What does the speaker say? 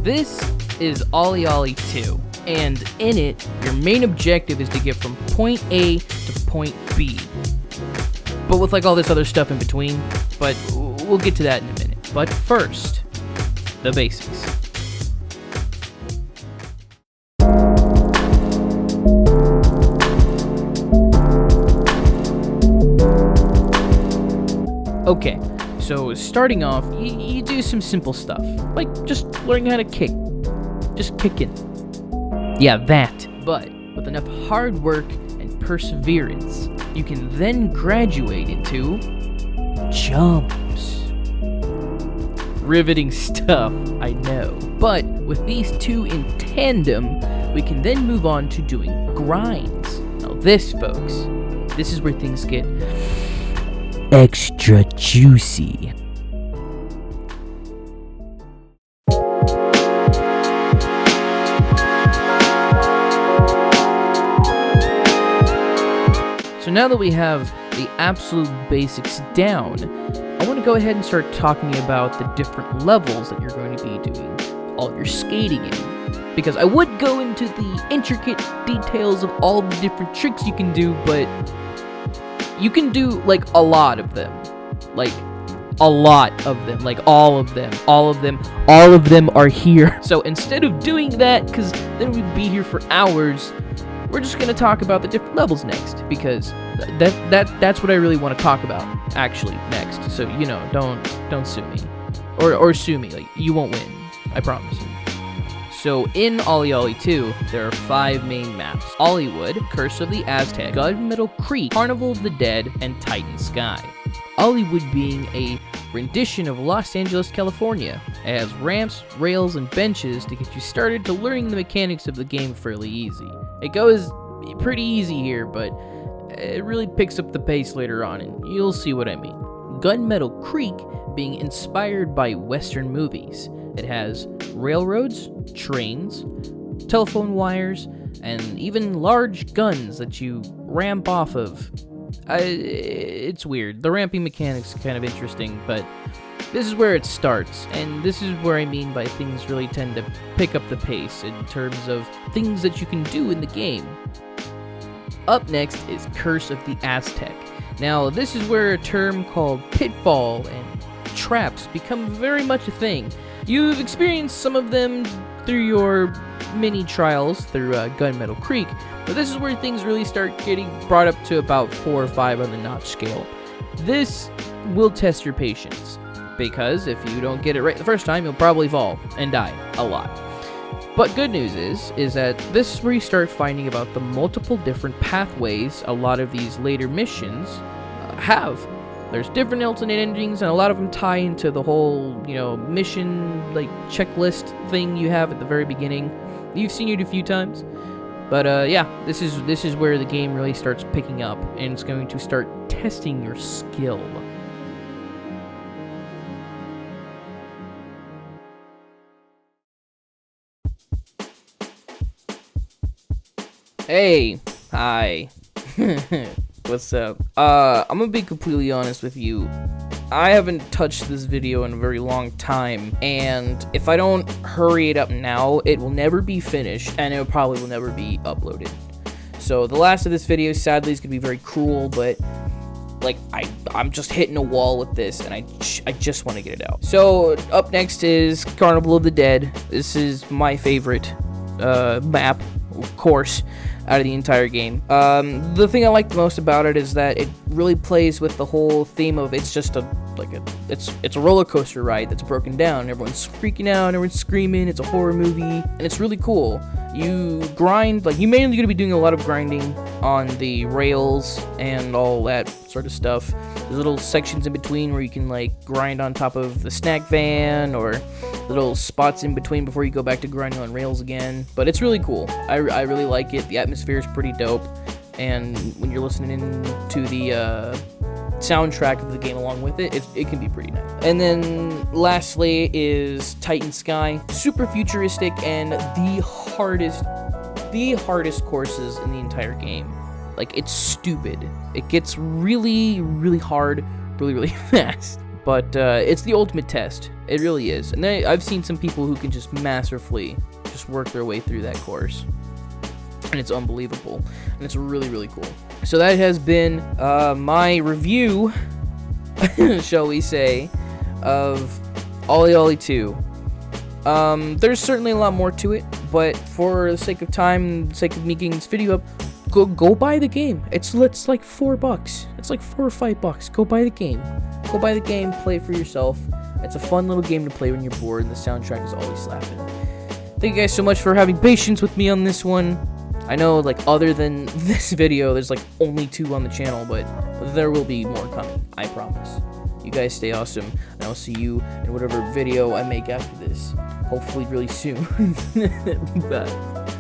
This is olli 2, and in it, your main objective is to get from point A to point B. But with like all this other stuff in between, but we'll get to that in a minute. But first, the basics. Okay, so starting off, you do some simple stuff, like just learning how to kick. Just kicking. Yeah, that. But with enough hard work and perseverance, you can then graduate into jumps. Riveting stuff, I know. But with these two in tandem, we can then move on to doing grinds. Now this, folks, this is where things get extra juicy. So now that we have the absolute basics down, I want to go ahead and start talking about the different levels that you're going to be doing all your skating in. Because I would go into the intricate details of all the different tricks you can do, but you can do, like, a lot of them. Like, a lot of them. Like, all of them. All of them are here. So instead of doing that, because then we'd be here for hours, we're just going to talk about the different levels next. Because that's what I really want to talk about, actually, next. So, you know, don't sue me. Or sue me. Like, you won't win. I promise. So in olli 2, there are 5 main maps: Ollywood, Curse of the Aztec, Gunmetal Creek, Carnival of the Dead, and Titan Sky. Ollywood being a rendition of Los Angeles, California. It has ramps, rails, and benches to get you started to learning the mechanics of the game fairly easy. It goes pretty easy here, but it really picks up the pace later on, and you'll see what I mean. Gunmetal Creek being inspired by Western movies. It has railroads, trains, telephone wires, and even large guns that you ramp off of. It's weird. The ramping mechanic's kind of interesting, but this is where it starts, and this is where I mean by things really tend to pick up the pace in terms of things that you can do in the game. Up next is Curse of the Aztec. Now, this is where a term called pitfall and traps become very much a thing. You've experienced some of them through your mini trials through Gunmetal Creek, but this is where things really start getting brought up to about 4 or 5 on the notch scale. This will test your patience, because if you don't get it right the first time, you'll probably fall and die a lot. But good news is that this is where you start finding about the multiple different pathways a lot of these later missions have. There's different alternate endings, and a lot of them tie into the whole, you know, mission, like, checklist thing you have at the very beginning. You've seen it a few times. But, yeah, this is where the game really starts picking up, and it's going to start testing your skill. Hey, hi. What's up? I'm gonna be completely honest with you. I haven't touched this video in a very long time, and if I don't hurry it up now, it will never be finished, and it probably will never be uploaded. So the last of this video, sadly, is gonna be very cruel, but like I'm just hitting a wall with this, and I just want to get it out. So up next is Carnival of the Dead. This is my favorite map, of course, out of the entire game. The thing I like the most about it is that it really plays with the whole theme of it's just it's a roller coaster ride that's broken down. Everyone's freaking out, everyone's screaming. It's a horror movie, and it's really cool. You grind, like, you're mainly gonna be doing a lot of grinding on the rails and all that sort of stuff. There's little sections in between where you can, like, grind on top of the snack van, or little spots in between before you go back to grinding on rails again. But it's really cool. I really like it. The atmosphere is pretty dope, and when you're listening to the soundtrack of the game along with it, it can be pretty nice. And then lastly is Titan Sky. Super futuristic and the hardest courses in the entire game. Like, it's stupid. It gets really, really hard really, really fast. But it's the ultimate test. It really is. And I've seen some people who can just masterfully just work their way through that course. And it's unbelievable. And it's really, really cool. So that has been my review, shall we say, of Olli 2. There's certainly a lot more to it, but for the sake of time, the sake of me getting this video up, go buy the game. It's like $4. It's like $4 or $5. Go buy the game. Go buy the game, play it for yourself. It's a fun little game to play when you're bored, and the soundtrack is always slapping. Thank you guys so much for having patience with me on this one. I know, like, other than this video, there's, like, only 2 on the channel, but there will be more coming. I promise. You guys stay awesome, and I'll see you in whatever video I make after this. Hopefully really soon. Bye.